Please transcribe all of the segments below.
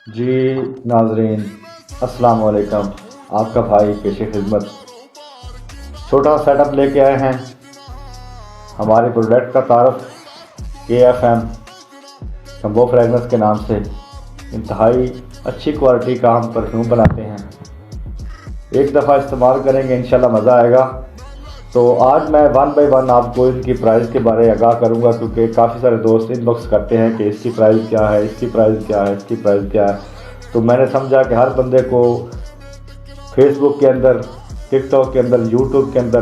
जी नाजरीन, अस्सलाम वालेकुम। आपका भाई पेशे खिदमत छोटा सेटअप लेके आए हैं। हमारे प्रोडक्ट का तारफ़ KFM कंबो फ्रेगनेंस के नाम से इंतहाई अच्छी क्वालिटी का हम परफ्यूम बनाते हैं। एक दफ़ा इस्तेमाल करेंगे इंशाल्लाह मज़ा आएगा। तो आज मैं वन बाय वन आपको इनकी प्राइस के बारे में आगाह करूंगा, क्योंकि काफ़ी सारे दोस्त इनबॉक्स करते हैं कि इसकी प्राइस क्या है, इसकी प्राइस क्या है, इसकी प्राइस क्या है। तो मैंने समझा कि हर बंदे को फेसबुक के अंदर, टिकटॉक के अंदर, यूट्यूब के अंदर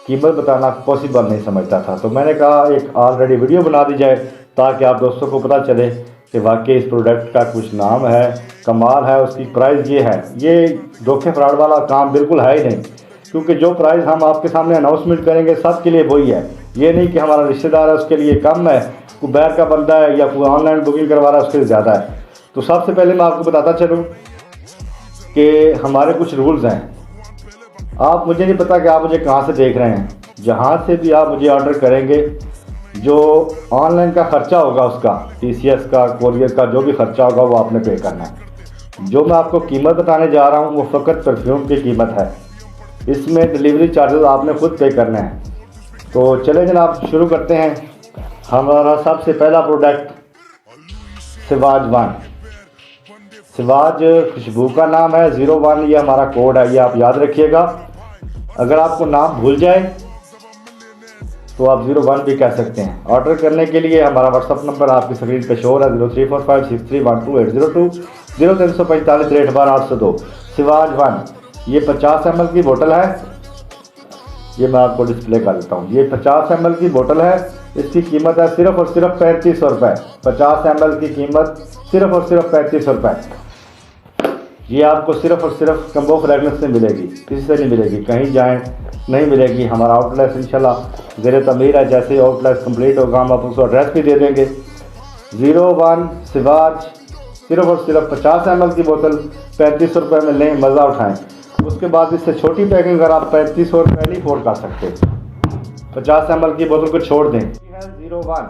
कीमत बताना पॉसिबल नहीं समझता था। तो मैंने कहा एक ऑलरेडी वीडियो बना दी जाए ताकि आप दोस्तों को पता चले कि वाकई इस प्रोडक्ट का कुछ नाम है, कमाल है, उसकी प्राइस ये है। ये धोखे फ्रॉड वाला काम बिल्कुल है ही नहीं, क्योंकि जो प्राइस हम आपके सामने अनाउंसमेंट करेंगे सब के लिए वही है। ये नहीं कि हमारा रिश्तेदार है उसके लिए कम है, कोई बाहर का बंदा है या कोई ऑनलाइन बुकिंग करवा रहा है उसके लिए ज़्यादा है। तो सबसे पहले मैं आपको बताता चलूँ कि हमारे कुछ रूल्स हैं। आप मुझे नहीं पता कि आप मुझे कहाँ से देख रहे हैं, जहाँ से भी आप मुझे ऑर्डर करेंगे, जो ऑनलाइन का ख़र्चा होगा उसका, TCS का, कोरियर का, जो भी ख़र्चा होगा वो आपने पे करना है। जो मैं आपको कीमत बताने जा रहा हूँ वो फ़कत परफ्यूम की कीमत है। इसमें डिलीवरी चार्जेस आपने खुद पे करने हैं। तो चले जनाब शुरू करते हैं। हमारा सबसे पहला प्रोडक्ट सिवाज 1। सिवाज खुशबू का नाम है, 01 ये हमारा कोड है, ये आप याद रखिएगा। अगर आपको नाम भूल जाए तो आप 01 भी कह सकते हैं। ऑर्डर करने के लिए हमारा व्हाट्सअप नंबर आपकी स्क्रीन पे शो हो रहा है, 034563120802, 0345 812 सिवाज 1। ये 50 ml की बोतल है। ये मैं आपको डिस्प्ले कर देता हूँ। ये 50 ml की बोतल है। इसकी कीमत है सिर्फ और सिर्फ 3500 रुपये। 50 ml की कीमत सिर्फ और सिर्फ 3500 रुपये। ये आपको सिर्फ और सिर्फ कंबो फ्रेगनेंस से मिलेगी, किसी से नहीं मिलेगी, कहीं जाएं नहीं मिलेगी। हमारा आउटलेट इंशाल्लाह ज़ेरे तमीर है। जैसे ही आउटलेट कंप्लीट होगा हम आपको एड्रेस भी दे देंगे। 01 सिवाज सिर्फ और सिर्फ 50 ml की बोतल 3500 रुपये में लें, मज़ा उठाएँ। उसके बाद इससे छोटी पैकिंग अगर आप 3500 रुपये नहीं अफोर्ड कर सकते, 50 ml की बोतल को छोड़ दें। ये है 01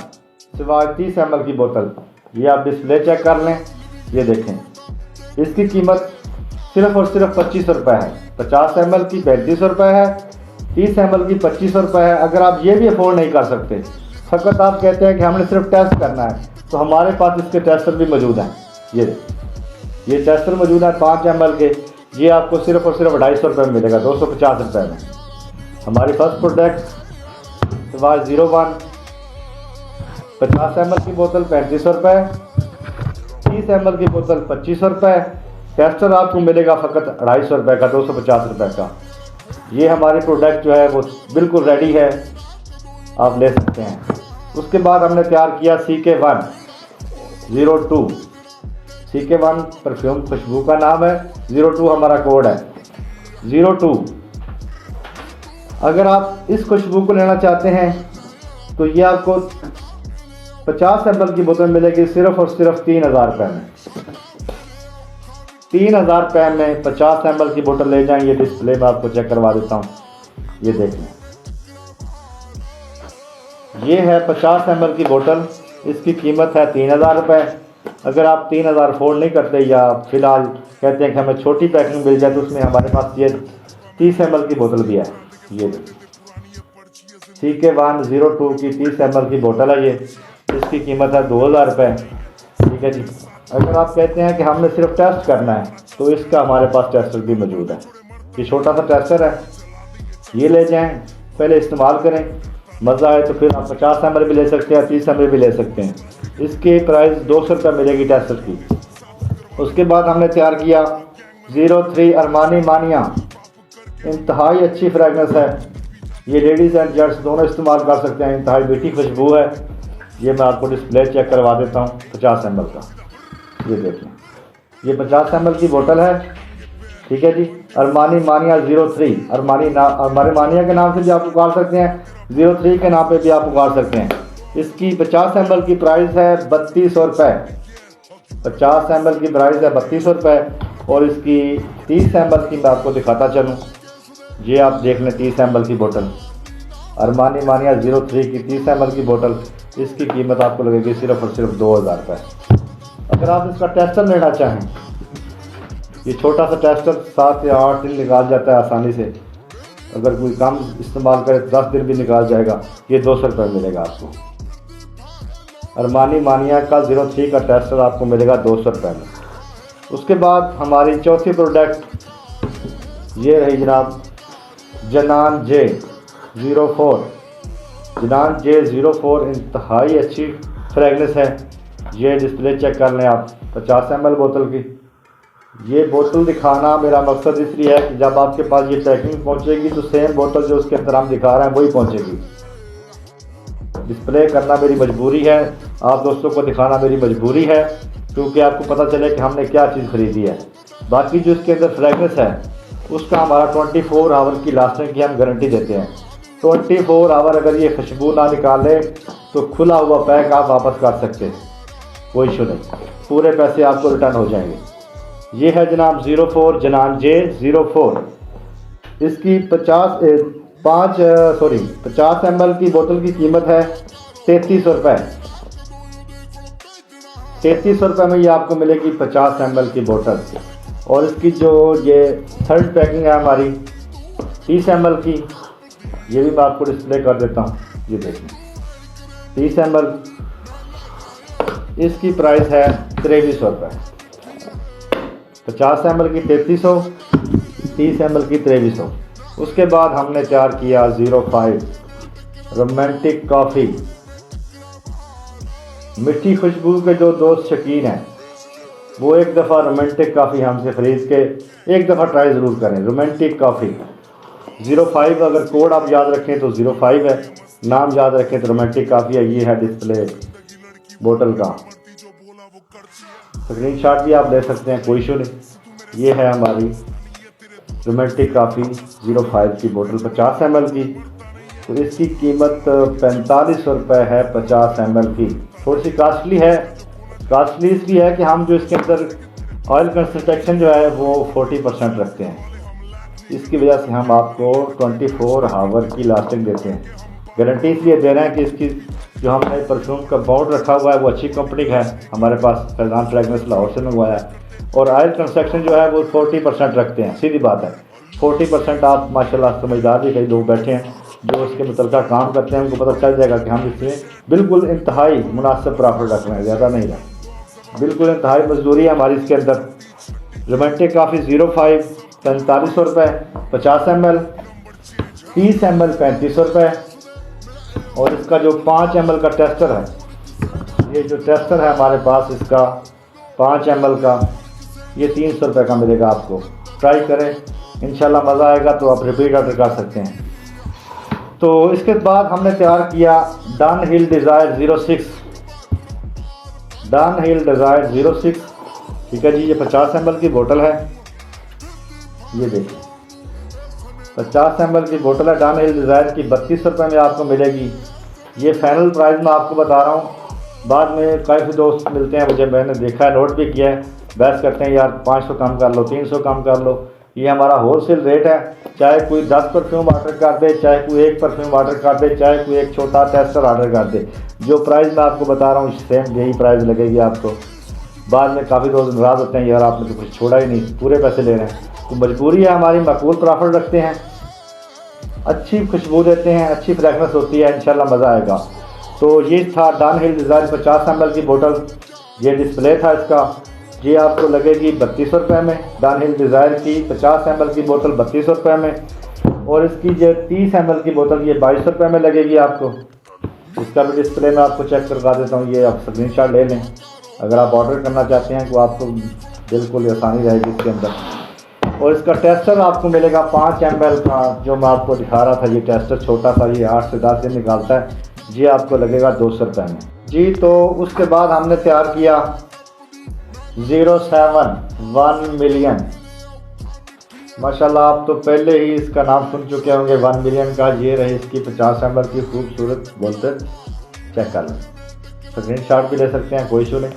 सिवाज 30 ml की बोतल। ये आप डिस्प्ले चेक कर लें, ये देखें। इसकी कीमत सिर्फ और सिर्फ 2500 रुपये है। 50 ml की 3500 रुपये है, 30 ml की 2500 रुपये है। अगर आप ये भी अफोर्ड नहीं कर सकते, फ़कत आप कहते हैं कि हमने सिर्फ टेस्ट करना है, तो हमारे पास इसके टेस्टर भी मौजूद हैं। ये टेस्टर मौजूद है 5 ml के। ये आपको सिर्फ और सिर्फ 250 रुपये में मिलेगा, 250 रुपये में। हमारी फर्स्ट प्रोडक्ट सिवाज 01 50 ml की बोतल 3500 रुपये, 30 ml की बोतल 2500 रुपये। टेस्टर आपको मिलेगा फ़कत 250 रुपये का, 250 रुपये का। ये हमारी प्रोडक्ट जो है वो बिल्कुल रेडी है, आप ले सकते हैं। उसके बाद हमने तैयार किया CK1 02। CK1 परफ्यूम खुशबू का नाम है, 02 हमारा कोड है। 02 अगर आप इस खुशबू को लेना चाहते हैं तो ये आपको 50 ml की बोतल मिलेगी सिर्फ और सिर्फ 3000 रुपये में। 3000 रुपये में 50 ml की बोतल ले जाएं। ये डिस्प्ले में आपको चेक करवा देता हूँ, ये देख लें। ये है 50 ml की बोतल, इसकी कीमत है 3000 रुपये। अगर आप 3000 अफोर्ड नहीं करते या फ़िलहाल कहते हैं कि हमें छोटी पैकिंग मिल जाए, तो उसमें हमारे पास ये 30 ml की बोतल भी है। ये CK1 02 की 30 ml की बोतल है। ये इसकी कीमत है 2000 रुपये। ठीक है जी। अगर आप कहते हैं कि हमने सिर्फ टेस्ट करना है, तो इसका हमारे पास टेस्टर भी मौजूद है। ये छोटा सा टेस्टर है, ये ले जाएं, पहले इस्तेमाल करें, मज़ा आए तो फिर आप 50 ml भी ले सकते हैं, 30 ml भी ले सकते हैं। इसकी प्राइस 200 रुपये मिलेगी टेस्टर की। उसके बाद हमने तैयार किया 03 अरमानी मानिया। इंतहाई अच्छी फ्रेगनेंस है, ये लेडीज़ एंड जेंट्स दोनों इस्तेमाल कर सकते हैं। इंतहाई मीठी खुशबू है। ये मैं आपको डिस्प्ले चेक करवा देता हूँ 50 ml का। ये देख लें, ये 50 ml की बोतल है। ठीक है जी। अरमानी मानिया 03, अरमानी मानिया के नाम से भी आप पुकार सकते हैं, 03 के नाम पे भी आप पुकार सकते हैं। इसकी 50 ml की प्राइस है 3200 रुपये। 50 ml की प्राइस है 3200 रुपये। और इसकी 30 ml की मैं आपको दिखाता चलूँ, ये आप देख लें 30 ml की बोतल। अरमानी मानिया 03 की 30 ml की बोतल, इसकी कीमत आपको लगेगी सिर्फ और सिर्फ 2000 रुपये। अगर आप इसका टेस्टर लेना चाहें, ये छोटा सा टेस्टर 7 या 8 दिन निकाल जाता है आसानी से। अगर कोई कम इस्तेमाल करे 10 दिन भी निकाल जाएगा। ये 200 रुपये मिलेगा आपको। अरमानी मानिया का 03 का टेस्टर आपको मिलेगा 200 रुपये में। उसके बाद हमारी चौथी प्रोडक्ट ये रही जनाब जनान J04। जनान J04 इंतहाई अच्छी फ्रेगनेंस है। ये डिस्प्ले चेक कर लें आप, 50 ml बोतल की। ये बोतल दिखाना मेरा मकसद इसलिए है कि जब आपके पास ये पैकिंग पहुंचेगी तो सेम बोतल जो उसके अंदर हम दिखा रहे हैं वही पहुंचेगी। डिस्प्ले करना मेरी मजबूरी है, आप दोस्तों को दिखाना मेरी मजबूरी है, क्योंकि आपको पता चले कि हमने क्या चीज़ खरीदी है। बाकी जो इसके अंदर फ्रेगनेंस है उसका हमारा 24 आवर की लास्टिंग की हम गारंटी देते हैं। 24 आवर अगर ये खुशबू ना निकाले तो खुला हुआ पैक आप वापस कर सकते हैं, कोई इशू नहीं, पूरे पैसे आपको रिटर्न हो जाएंगे। ये है जनाब 04 जनान J04। इसकी 50 ml की बोतल की कीमत है 3300 रुपये। 3300 रुपये में ये आपको मिलेगी 50 ml की बोतल। और इसकी जो ये थर्ड पैकिंग है हमारी 30 ml की, ये भी मैं आपको डिस्प्ले कर देता हूँ। ये देखिए 30 ml, इसकी प्राइस है 2300 रुपये। 50 ml की 3300, 30 ml की 2300। उसके बाद हमने तैयार किया 05 रोमांटिक कॉफ़ी। मीठी खुशबू के जो दोस्त शौकीन हैं वो एक दफ़ा रोमांटिक कॉफ़ी हमसे ख़रीद के एक दफ़ा ट्राई ज़रूर करें। रोमांटिक कॉफ़ी 05, अगर कोड आप याद रखें तो 05 है, नाम याद रखें तो रोमांटिक कॉफ़ी है। ये है डिस्प्ले बोतल का, स्क्रीनशॉट भी आप ले सकते हैं, कोई इशू नहीं। ये है हमारी रोमांटिक कॉफ़ी 05 की बोतल 50 ml की। तो इसकी कीमत 4500 रुपये है 50 ml की। थोड़ी सी कास्टली है, कास्टली इसलिए है कि हम जो इसके अंदर ऑयल कंसंट्रेशन जो है वो 40% रखते हैं। इसकी वजह से हम आपको 24 आवर की लास्टिंग देते हैं। गारंटी इसलिए दे रहे हैं कि इसकी जो हमने परफ्यूम का बाउंड रखा हुआ है वो अच्छी कंपनी का है, हमारे पास फैज़ान फ्रेगनेंस लाहौर से मंगवाया है। और ऑयल कंस्ट्रक्शन जो है वो 40% रखते हैं। सीधी बात है, 40% आप माशाल्लाह समझदार भी कई लोग बैठे हैं जो उसके मुतल्लिक़ काम करते हैं, उनको पता चल जाएगा कि हम इसमें बिल्कुल इंतहाई मुनासिब प्रॉफिट रख रहे हैं, ज़्यादा नहीं रहा, बिल्कुल इंतहाई मजदूरी है हमारी इसके अंदर। रोमांटिक कॉफ़ी 05 4500 रुपये 50 ml, 30 ml 3500 रुपये। और इसका जो 5 ml का टेस्टर है, ये जो टेस्टर है हमारे पास इसका 5 ml का, ये 300 रुपये का मिलेगा आपको। ट्राई करें, इंशाल्लाह मज़ा आएगा तो आप रिपीट ऑर्डर कर सकते हैं। तो इसके बाद हमने तैयार किया डन हिल डिज़ायर 06। डन हिल डिज़ायर 06, ठीक है जी। ये 50 ml की बोतल है, ये देखिए 50 ml की बोतल है डन हिल डिज़ायर की। 3200 रुपये में आपको मिलेगी। ये फाइनल प्राइस मैं आपको बता रहा हूँ। बाद में काफ़ी दोस्त मिलते हैं मुझे, मैंने देखा है, नोट भी किया है, बहस करते हैं यार 500 कम कर लो, 300 कम कर लो। ये हमारा होलसेल रेट है। चाहे कोई 10 परफ्यूम ऑर्डर कर दे, चाहे कोई 1 परफ्यूम ऑर्डर कर दे, चाहे कोई एक छोटा टेस्टर ऑर्डर कर दे, जो प्राइस मैं आपको बता रहा हूँ सेम यही प्राइस लगेगी आपको। बाद में काफ़ी दोस्त नाराज़ होते हैं, यार आपने तो कुछ छोड़ा ही नहीं, पूरे पैसे ले रहे हैं। तो मजबूरी है हमारी, मकबूल प्रॉफिट रखते हैं, अच्छी खुशबू देते हैं, अच्छी फ्रेगनेंस होती है, इंशाल्लाह मज़ा आएगा। तो ये था डन हिल डिज़ायर 50 ml की बोतल। ये डिस्प्ले था इसका, ये आपको लगेगी 3200 रुपये में। डन हिल डिज़ायर की 50 ml की बोतल 3200 रुपये में। और इसकी जो 30 ml की बोतल ये 2200 रुपये में लगेगी आपको। इसका भी डिस्प्ले मैं आपको चेक करवा देता हूँ, ये आप स्क्रीनशॉट ले लें अगर आप ऑर्डर करना चाहते हैं, तो आपको बिल्कुल आसानी रहेगी इसके अंदर। और इसका टेस्टर आपको मिलेगा 5 ml का, जो मैं आपको दिखा रहा था। ये टेस्टर छोटा सा, ये 8 से 10 दिन निकालता है। ये आपको लगेगा 200 रुपये में जी। तो उसके बाद हमने तैयार किया 07 1 मिलियन। माशाल्लाह आप तो पहले ही इसका नाम सुन चुके होंगे 1 मिलियन का। ये रही इसकी 50 ml की खूबसूरत बोतल, चेक कर लें, स्क्रीनशॉट भी ले सकते हैं, कोई इशू नहीं।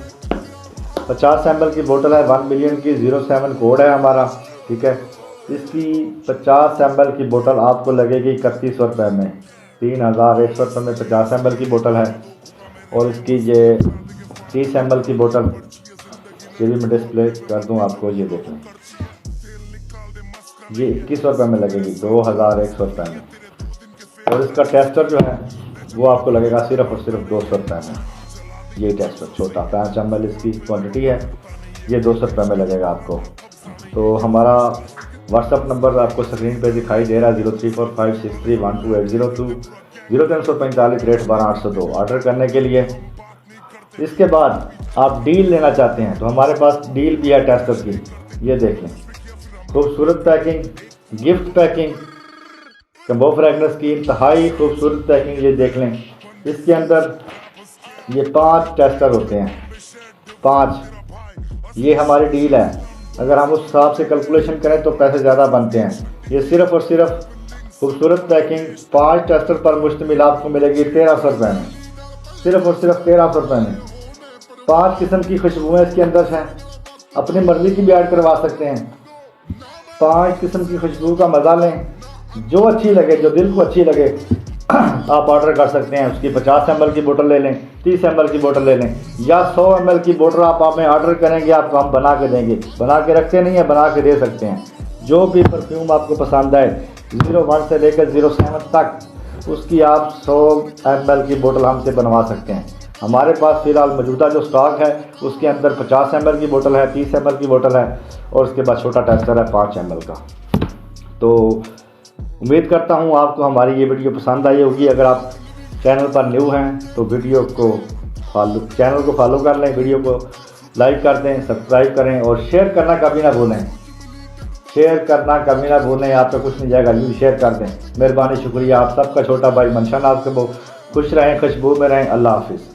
50 ml की बोतल है 1 मिलियन की, 07 कोड है हमारा, ठीक है। इसकी 50 ml की बोतल आपको लगेगी 3100 रुपये में, 3100 रुपये में 50 ml की बोतल है। और इसकी ये 30 ml की बोतल ये भी मैं डिस्प्ले कर दूं आपको, ये देख लें। ये 2100 रुपये में लगेगी, 2100 रुपये में। और इसका टेस्टर जो है वो आपको लगेगा सिर्फ और सिर्फ 200 रुपये में। ये टेस्टर छोटा 5 ml इसकी क्वांटिटी है, ये 200 रुपये में लगेगा आपको। तो हमारा व्हाट्सअप नंबर आपको स्क्रीन पे दिखाई दे रहा है 0345631280 0345 ऑर्डर करने के लिए। इसके बाद आप डील लेना चाहते हैं तो हमारे पास डील भी है टेस्टर की, ये देख लें। खूबसूरत packing, gift packing, combo fragrance की इंतहाई खूबसूरत पैकिंग, ये देख लें। इसके अंदर ये 5 टेस्टर होते हैं, 5। ये हमारी डील है, अगर हम उस हिसाब से कैलकुलेशन करें तो पैसे ज़्यादा बनते हैं। ये सिर्फ और सिर्फ खूबसूरत पैकिंग 5 टेस्टर पर मुश्तमिल आपको मिलेगी 1300 रुपये में, सिर्फ और सिर्फ 1300 रुपये में। 5 किस्म की खुशबुएँ इसके अंदर हैं, अपनी मर्ज़ी की भी ऐड करवा सकते हैं। 5 किस्म की खुशबू का मज़ा लें, जो अच्छी लगे, जो दिल को अच्छी लगे आप ऑर्डर कर सकते हैं। उसकी 50 ml की बोतल ले लें, 30 ml की बोतल ले लें, या 100 ml की बोतल आप हमें ऑर्डर करेंगे, आपको हम बना के देंगे। बना के रखते नहीं है, बना के दे सकते हैं। जो भी परफ्यूम आपको पसंद आए 01 से लेकर 07 तक, उसकी आप 100 ml की बोतल हमसे बनवा सकते हैं। हमारे पास फ़िलहाल मौजूदा जो स्टॉक है उसके अंदर 50 ml की बोतल है, 30 ml की बोतल है, और उसके बाद छोटा टेस्टर है 5 ml का। तो उम्मीद करता हूँ आपको हमारी ये वीडियो पसंद आई होगी। अगर आप चैनल पर न्यू हैं तो चैनल को फॉलो कर लें, वीडियो को लाइक कर दें, सब्सक्राइब करें और शेयर करना कभी ना भूलें। शेयर करना कभी ना भूलें, आप पे कुछ नहीं जाएगा, यूँ शेयर कर दें। मेहरबानी, शुक्रिया। आप सबका छोटा भाई मनशान, आपके बहुत खुश रहें, खुशबू में रहें। अल्लाह हाफिज़।